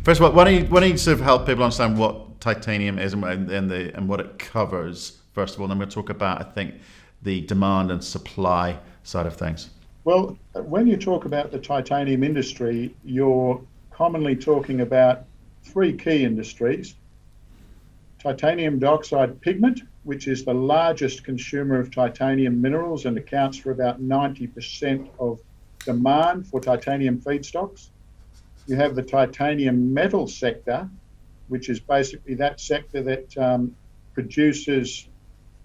First of all, why don't you sort of help people understand what titanium is and what it covers, first of all, and then we'll talk about, I think, the demand and supply side of things. Well, when you talk about the titanium industry, you're commonly talking about three key industries. Titanium dioxide pigment, which is the largest consumer of titanium minerals and accounts for about 90% of demand for titanium feedstocks. You have the titanium metal sector, which is basically that sector that produces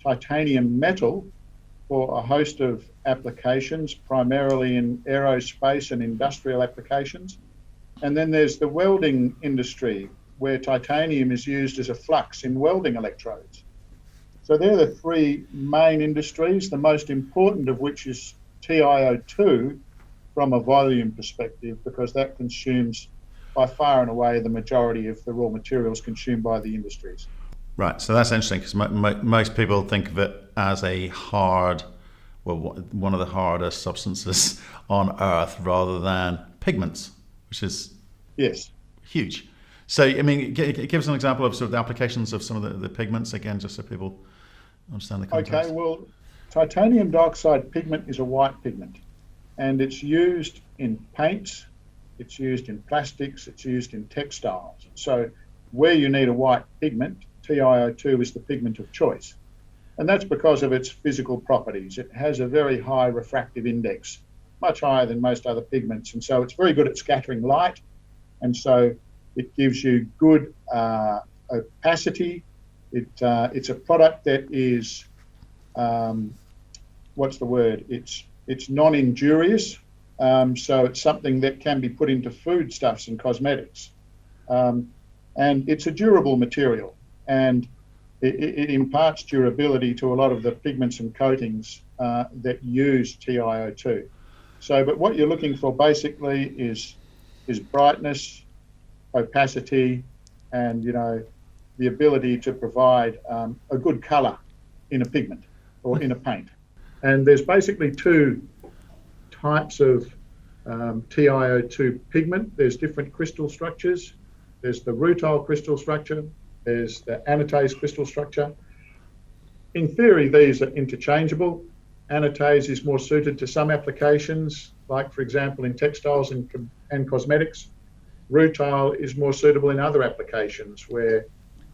titanium metal for a host of applications, primarily in aerospace and industrial applications. And then there's the welding industry, where titanium is used as a flux in welding electrodes. So they're the three main industries, the most important of which is TiO2 from a volume perspective, because that consumes by far and away the majority of the raw materials consumed by the industries. Right, so that's interesting because most people think of it as one of the hardest substances on Earth rather than pigments, which is yes, huge. So, I mean, give us an example of sort of the applications of some of the pigments, again, just so people understand the context. Okay, well, titanium dioxide pigment is a white pigment, and it's used in paints, it's used in plastics, it's used in textiles. So where you need a white pigment, TiO2 is the pigment of choice. And that's because of its physical properties. It has a very high refractive index, much higher than most other pigments. And so it's very good at scattering light. And so it gives you good opacity. It's a product that is, it's non-injurious. So it's something that can be put into foodstuffs and cosmetics. And it's a durable material. And it imparts durability to a lot of the pigments and coatings that use TiO2. So, but what you're looking for basically is brightness, opacity, and the ability to provide a good colour in a pigment or in a paint. And there's basically two types of TiO2 pigment. There's different crystal structures. There's the rutile crystal structure. There's the anatase crystal structure. In theory, these are interchangeable. Anatase is more suited to some applications, like, for example, in textiles and cosmetics. Rutile is more suitable in other applications where,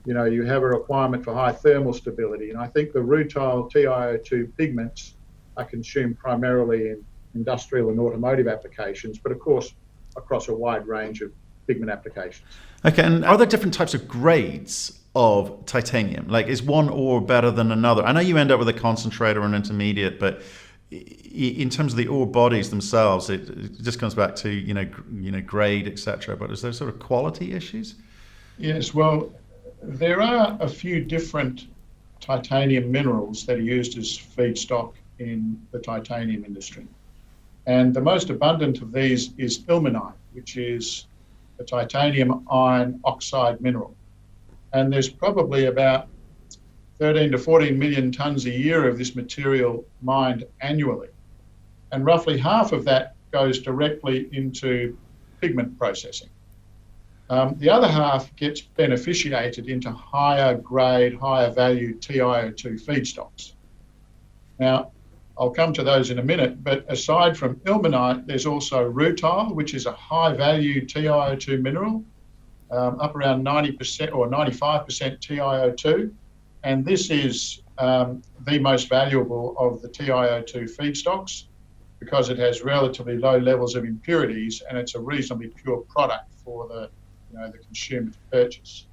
you have a requirement for high thermal stability. And I think the rutile TiO2 pigments are consumed primarily in industrial and automotive applications, but of course, across a wide range of pigment applications. Okay, and are there different types of grades of titanium? Like, is one ore better than another? I know you end up with a concentrate or an intermediate, but in terms of the ore bodies themselves, it just comes back to grade, etc. But is there sort of quality issues? Yes, well, there are a few different titanium minerals that are used as feedstock in the titanium industry, and the most abundant of these is ilmenite, which is a titanium iron oxide mineral. And there's probably about 13 to 14 million tonnes a year of this material mined annually. And roughly half of that goes directly into pigment processing. The other half gets beneficiated into higher grade, higher value TiO2 feedstocks. Now, I'll come to those in a minute, but aside from ilmenite, there's also rutile, which is a high-value TiO2 mineral, up around 90% or 95% TiO2, and this is the most valuable of the TiO2 feedstocks because it has relatively low levels of impurities and it's a reasonably pure product for the consumer to purchase.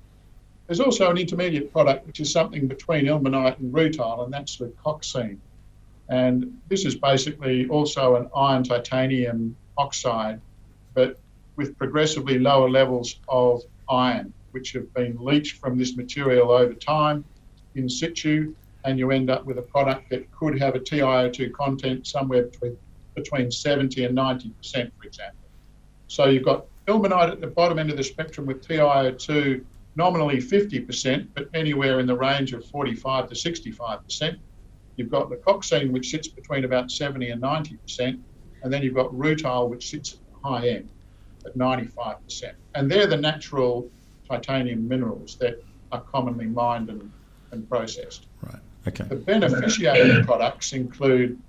There's also an intermediate product, which is something between ilmenite and rutile, and that's the coxine. And this is basically also an iron titanium oxide, but with progressively lower levels of iron, which have been leached from this material over time in situ, and you end up with a product that could have a TiO2 content somewhere between 70 and 90%, for example. So you've got ilmenite at the bottom end of the spectrum with TiO2 nominally 50%, but anywhere in the range of 45 to 65%. You've got the coxine, which sits between about 70 and 90%, and then you've got rutile, which sits at the high end. at 95%. And they're the natural titanium minerals that are commonly mined and processed. Right. Okay. The beneficiated products include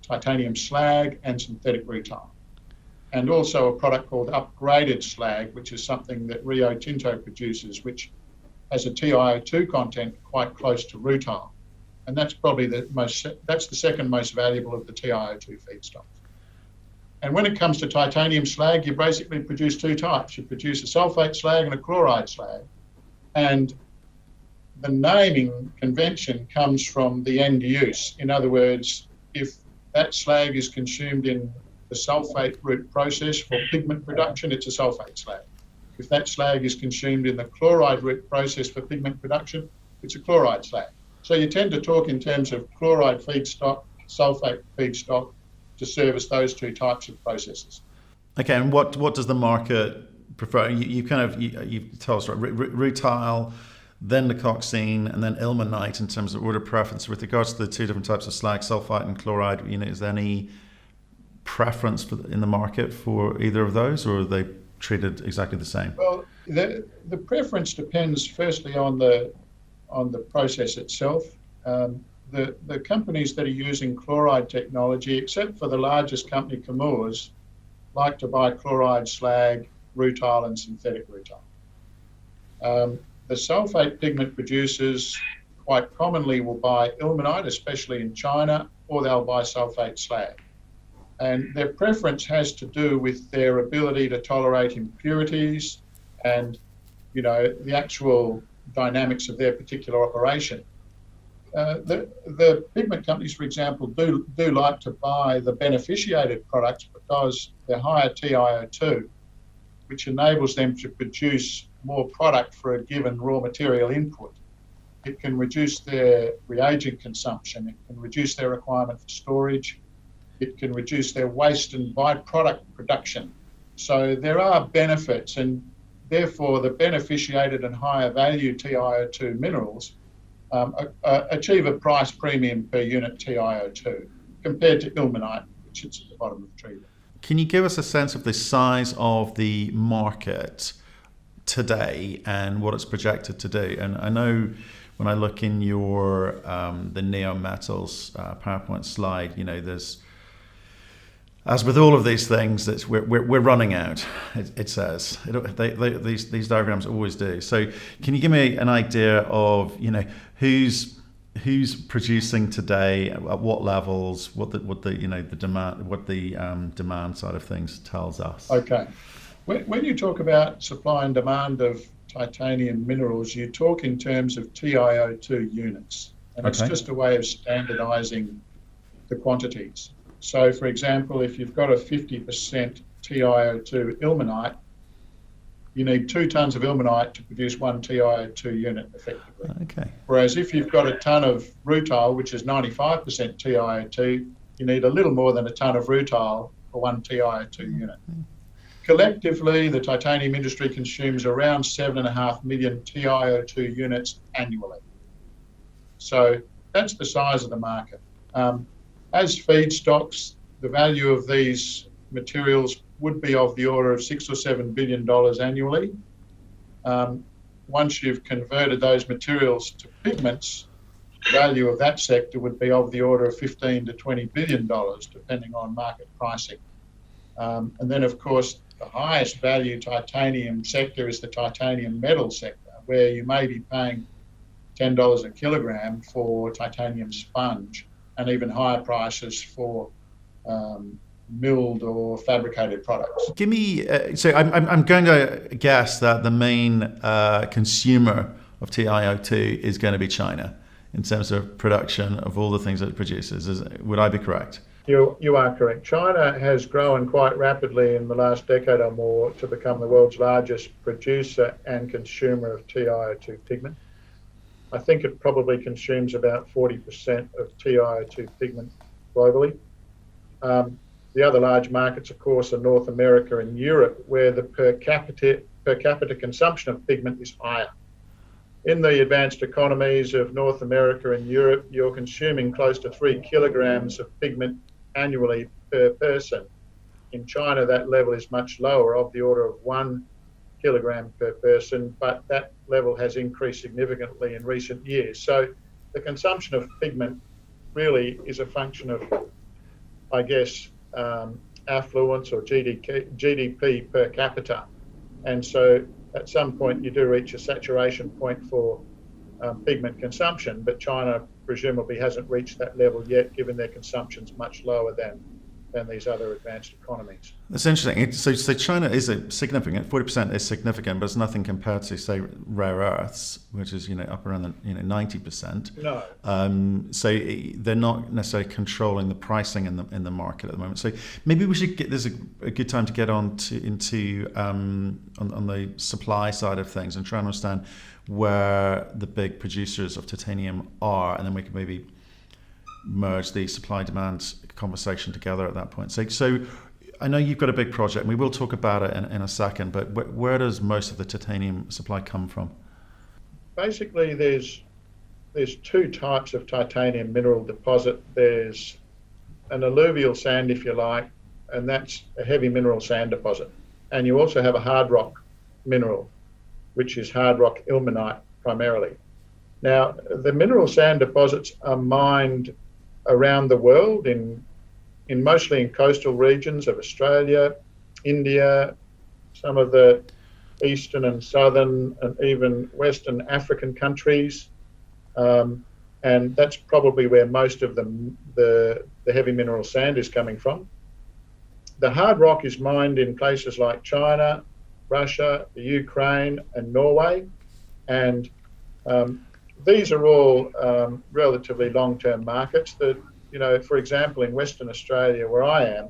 titanium slag and synthetic rutile, and also a product called upgraded slag, which is something that Rio Tinto produces, which has a TiO2 content quite close to rutile. And that's probably that's the second most valuable of the TiO2 feedstocks. And when it comes to titanium slag, you basically produce two types. You produce a sulfate slag and a chloride slag. And the naming convention comes from the end use. In other words, if that slag is consumed in the sulfate route process for pigment production, it's a sulfate slag. If that slag is consumed in the chloride route process for pigment production, it's a chloride slag. So you tend to talk in terms of chloride feedstock, sulfate feedstock, to service those two types of processes. Okay, and what does the market prefer? You tell us, right, rutile, then the coxine, and then ilmenite in terms of order preference. With regards to the two different types of slag, sulfite and chloride, is there any preference in the market for either of those, or are they treated exactly the same? Well, the preference depends firstly on the process itself. The companies that are using chloride technology, except for the largest company, Chemours, like to buy chloride slag, rutile, and synthetic rutile. The sulfate pigment producers quite commonly will buy ilmenite, especially in China, or they'll buy sulfate slag. And their preference has to do with their ability to tolerate impurities and, the actual dynamics of their particular operation. The pigment companies, for example, do like to buy the beneficiated products because they're higher TiO2, which enables them to produce more product for a given raw material input. It can reduce their reagent consumption. It can reduce their requirement for storage. It can reduce their waste and byproduct production. So there are benefits, and therefore the beneficiated and higher value TiO2 minerals achieve a price premium per unit TiO2 compared to ilmenite, which sits at the bottom of the tree. Can you give us a sense of the size of the market today and what it's projected to do? And I know when I look in your the Neometals PowerPoint slide, there's, as with all of these things, we're running out. It says these diagrams always do. So, can you give me an idea of who's producing today, at what levels, what the demand side of things tells us? Okay, when you talk about supply and demand of titanium minerals, you talk in terms of TiO2 units, and it's just a way of standardizing the quantities. So, for example, if you've got a 50% TiO2 ilmenite, you need 2 tons of ilmenite to produce 1 TiO2 unit effectively. Okay. Whereas if you've got a ton of rutile, which is 95% TiO2, you need a little more than a ton of rutile for 1 TiO2 unit. Collectively, the titanium industry consumes around 7.5 million TiO2 units annually. So that's the size of the market. As feedstocks, the value of these materials would be of the order of $6 or $7 billion annually. Once you've converted those materials to pigments, the value of that sector would be of the order of $15 to $20 billion, depending on market pricing. And then, of course, the highest value titanium sector is the titanium metal sector, where you may be paying $10 a kilogram for titanium sponge, and even higher prices for milled or fabricated products. Give me, so I'm going to guess that the main consumer of TiO2 is going to be China in terms of production of all the things that it produces. Would I be correct? You are correct. China has grown quite rapidly in the last decade or more to become the world's largest producer and consumer of TiO2 pigment. I think it probably consumes about 40% of TiO2 pigment globally. The other large markets, of course, are North America and Europe, where the per capita consumption of pigment is higher. In the advanced economies of North America and Europe, you're consuming close to 3 kilograms of pigment annually per person. In China, that level is much lower, of the order of 1 kilogram per person, but that level has increased significantly in recent years. So the consumption of pigment really is a function of, I guess, affluence or GDP per capita. And so at some point you do reach a saturation point for pigment consumption, but China presumably hasn't reached that level yet, given their consumption's much lower than these other advanced economies. That's interesting. So China is a significant, 40% is significant, but it's nothing compared to, say, rare earths, which is, up around the 90%. No. So they're not necessarily controlling the pricing in the market at the moment. So maybe we should get, this is a good time to get on the supply side of things and try and understand where the big producers of titanium are, and then we can maybe merge the supply-demand conversation together at that point. So I know you've got a big project, and we will talk about it in a second, but where does most of the titanium supply come from? Basically, there's two types of titanium mineral deposit. There's an alluvial sand, if you like, and that's a heavy mineral sand deposit. And you also have a hard rock mineral, which is hard rock ilmenite primarily. Now, the mineral sand deposits are mined around the world, mostly in coastal regions of Australia, India, some of the eastern and southern and even western African countries, and that's probably where most of the heavy mineral sand is coming from. The hard rock is mined in places like China, Russia, the Ukraine, and Norway, and these are all relatively long-term markets. That, for example, in Western Australia, where I am,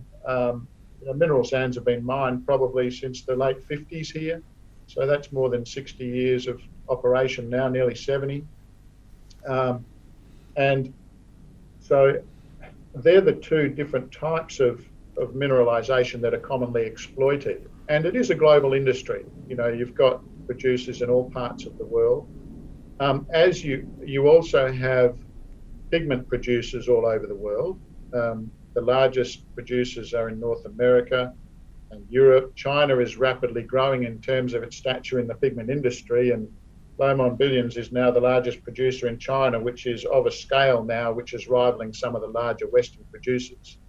mineral sands have been mined probably since the late 50s here. So that's more than 60 years of operation now, nearly 70. And so they're the two different types of mineralisation that are commonly exploited. And it is a global industry. You've got producers in all parts of the world. As you also have pigment producers all over the world. The largest producers are in North America and Europe. China is rapidly growing in terms of its stature in the pigment industry, and Lomon Billions is now the largest producer in China, which is of a scale now which is rivaling some of the larger Western producers.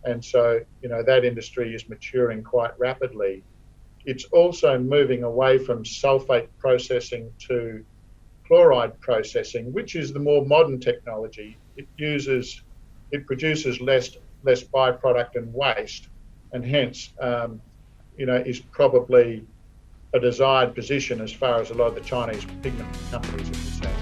And so, that industry is maturing quite rapidly. It's also moving away from sulfate processing to chloride processing, which is the more modern technology. It produces less byproduct and waste, and hence, is probably a desired position as far as a lot of the Chinese pigment companies are concerned.